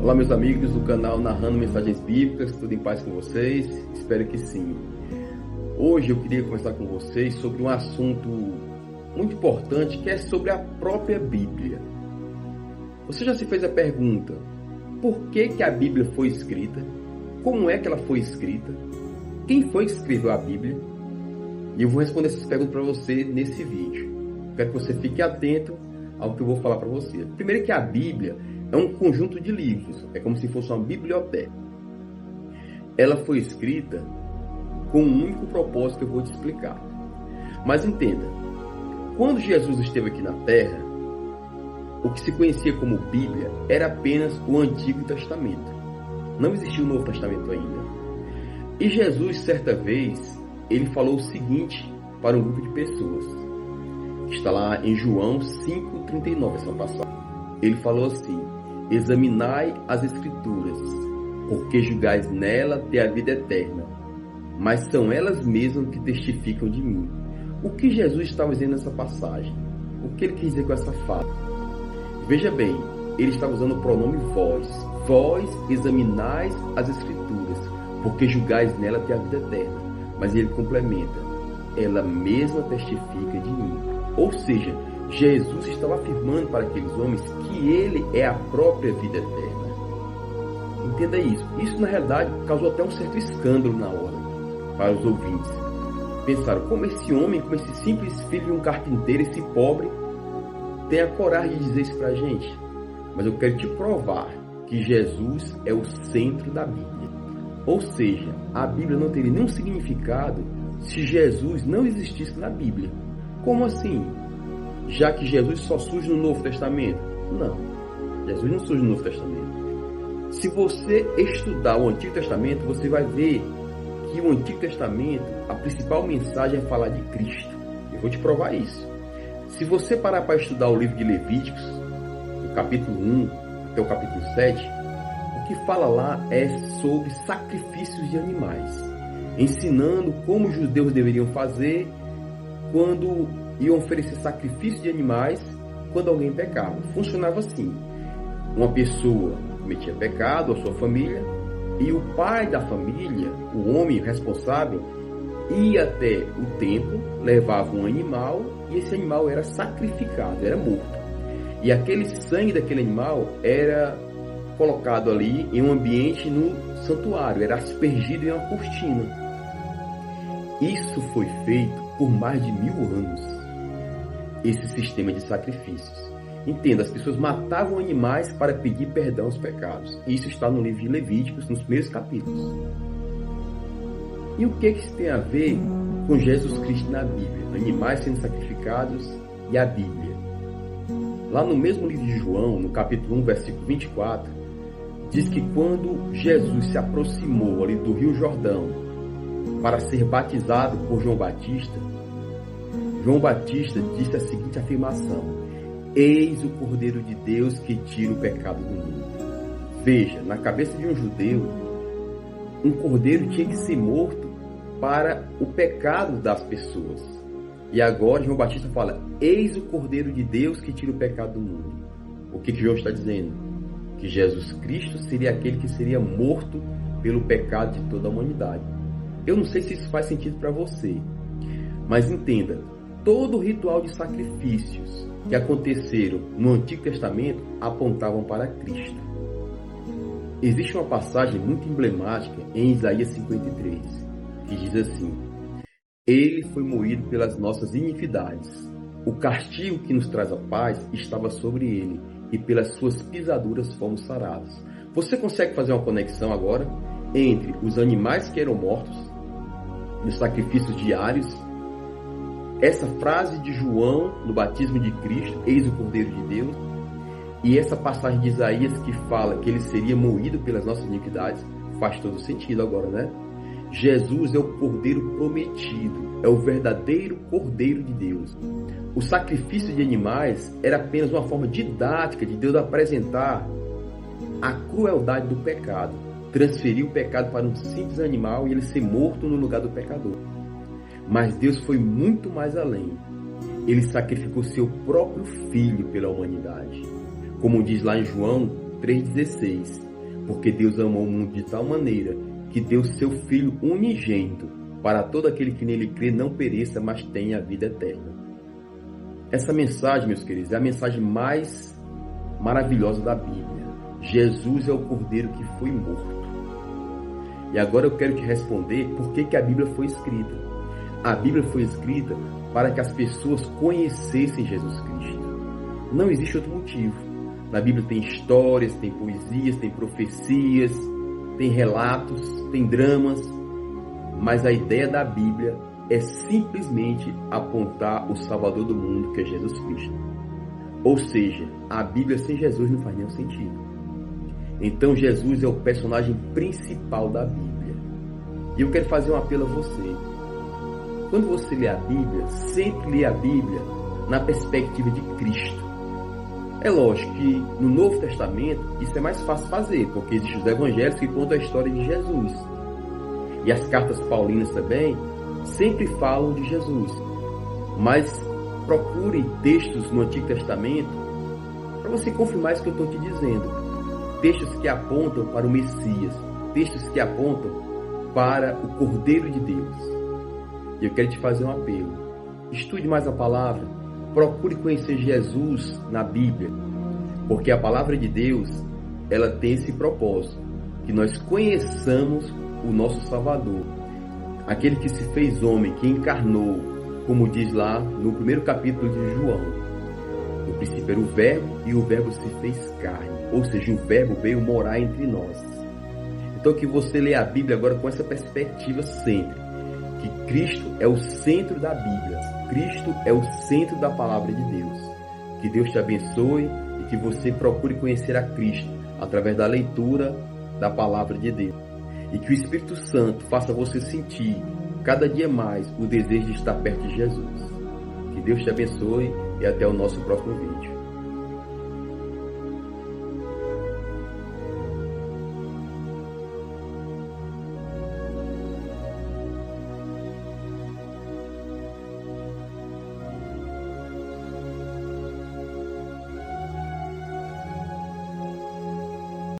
Olá, meus amigos do canal Narrando Mensagens Bíblicas, tudo em paz com vocês? Espero que sim. Hoje eu queria conversar com vocês sobre um assunto muito importante, que é sobre a própria Bíblia. Você já se fez a pergunta, por que a Bíblia foi escrita? Como é que ela foi escrita? Quem foi que escreveu a Bíblia? E eu vou responder essas perguntas para você nesse vídeo. Quero que você fique atento ao que eu vou falar para você. Primeiro que a Bíblia é um conjunto de livros, é como se fosse uma biblioteca. Ela foi escrita com um único propósito que eu vou te explicar. Mas entenda, quando Jesus esteve aqui na Terra, o que se conhecia como Bíblia era apenas o Antigo Testamento. Não existia o Novo Testamento ainda. E Jesus, certa vez, ele falou o seguinte para um grupo de pessoas. Está lá em João 5,39, essa passagem. Ele falou assim: examinai as Escrituras, porque julgais nela ter a vida eterna, mas são elas mesmas que testificam de mim. O que Jesus estava dizendo nessa passagem? O que ele quis dizer com essa fala? Veja bem, ele estava usando o pronome vós. Vós examinais as Escrituras, porque julgais nela ter a vida eterna. Mas ele complementa: ela mesma testifica de mim. Ou seja, Jesus estava afirmando para aqueles homens que ele é a própria vida eterna. Entenda isso. Isso, na realidade, causou até um certo escândalo na hora para os ouvintes. Pensaram, como esse homem, como esse simples filho de um carpinteiro, esse pobre, tem a coragem de dizer isso para a gente? Mas eu quero te provar que Jesus é o centro da Bíblia. Ou seja, a Bíblia não teria nenhum significado se Jesus não existisse na Bíblia. Como assim? Já que Jesus só surge no Novo Testamento? Não, Jesus não surge no Novo Testamento. Se você estudar o Antigo Testamento, você vai ver que o Antigo Testamento, a principal mensagem é falar de Cristo. Eu vou te provar isso. Se você parar para estudar o livro de Levíticos, do capítulo 1 até o capítulo 7, o que fala lá é sobre sacrifícios de animais, ensinando como os judeus deveriam fazer quando iam oferecer sacrifício de animais quando alguém pecava. Funcionava assim: uma pessoa cometia pecado, a sua família, e o pai da família, o homem responsável, ia até o templo, levava um animal, e esse animal era sacrificado, era morto. E aquele sangue daquele animal era colocado ali em um ambiente no santuário, era aspergido em uma cortina. Isso foi feito por mais de 1000 anos, esse sistema de sacrifícios. Entenda, as pessoas matavam animais para pedir perdão aos pecados. Isso está no livro de Levíticos, nos primeiros capítulos. E o que isso tem a ver com Jesus Cristo na Bíblia? Animais sendo sacrificados e a Bíblia. Lá no mesmo livro de João, no capítulo 1, versículo 24, diz que quando Jesus se aproximou ali do Rio Jordão para ser batizado por João Batista, João Batista disse a seguinte afirmação: eis o Cordeiro de Deus que tira o pecado do mundo. Veja, na cabeça de um judeu, um cordeiro tinha que ser morto para o pecado das pessoas. E agora João Batista fala: eis o Cordeiro de Deus que tira o pecado do mundo. O que João está dizendo? Que Jesus Cristo seria aquele que seria morto pelo pecado de toda a humanidade. Eu não sei se isso faz sentido para você, mas entenda, todo o ritual de sacrifícios que aconteceram no Antigo Testamento apontavam para Cristo. Existe uma passagem muito emblemática em Isaías 53, que diz assim: ele foi moído pelas nossas iniquidades, o castigo que nos traz a paz estava sobre ele, e pelas suas pisaduras fomos sarados. Você consegue fazer uma conexão agora entre os animais que eram mortos, nos sacrifícios diários, essa frase de João no batismo de Cristo, eis o Cordeiro de Deus, e essa passagem de Isaías que fala que ele seria moído pelas nossas iniquidades? Faz todo sentido agora, né? Jesus é o Cordeiro prometido, é o verdadeiro Cordeiro de Deus. O sacrifício de animais era apenas uma forma didática de Deus apresentar a crueldade do pecado, transferir o pecado para um simples animal e ele ser morto no lugar do pecador. Mas Deus foi muito mais além. Ele sacrificou seu próprio Filho pela humanidade. Como diz lá em João 3,16, Porque Deus amou o mundo de tal maneira que deu seu Filho unigênito, para todo aquele que nele crê não pereça, mas tenha a vida eterna. Essa mensagem, meus queridos, é a mensagem mais maravilhosa da Bíblia. Jesus é o Cordeiro que foi morto. E agora eu quero te responder por que a Bíblia foi escrita. A Bíblia foi escrita para que as pessoas conhecessem Jesus Cristo. Não existe outro motivo. Na Bíblia tem histórias, tem poesias, tem profecias, tem relatos, tem dramas, mas a ideia da Bíblia é simplesmente apontar o Salvador do mundo, que é Jesus Cristo. Ou seja, a Bíblia sem Jesus não faz nenhum sentido. Então Jesus é o personagem principal da Bíblia. E eu quero fazer um apelo a você. Quando você lê a Bíblia, sempre lê a Bíblia na perspectiva de Cristo. É lógico que no Novo Testamento isso é mais fácil fazer, porque existem os evangelhos que contam a história de Jesus. E as cartas paulinas também sempre falam de Jesus. Mas procure textos no Antigo Testamento para você confirmar isso que eu estou te dizendo. Textos que apontam para o Messias, textos que apontam para o Cordeiro de Deus. E eu quero te fazer um apelo. Estude mais a palavra, procure conhecer Jesus na Bíblia, porque a palavra de Deus, ela tem esse propósito, que nós conheçamos o nosso Salvador, aquele que se fez homem, que encarnou, como diz lá no primeiro capítulo de João. No princípio era o Verbo, e o Verbo se fez carne, ou seja, o Verbo veio morar entre nós. Então que você lê a Bíblia agora com essa perspectiva sempre, que Cristo é o centro da Bíblia, Cristo é o centro da palavra de Deus. Que Deus te abençoe e que você procure conhecer a Cristo através da leitura da palavra de Deus. E que o Espírito Santo faça você sentir cada dia mais o desejo de estar perto de Jesus. Que Deus te abençoe e até o nosso próximo vídeo.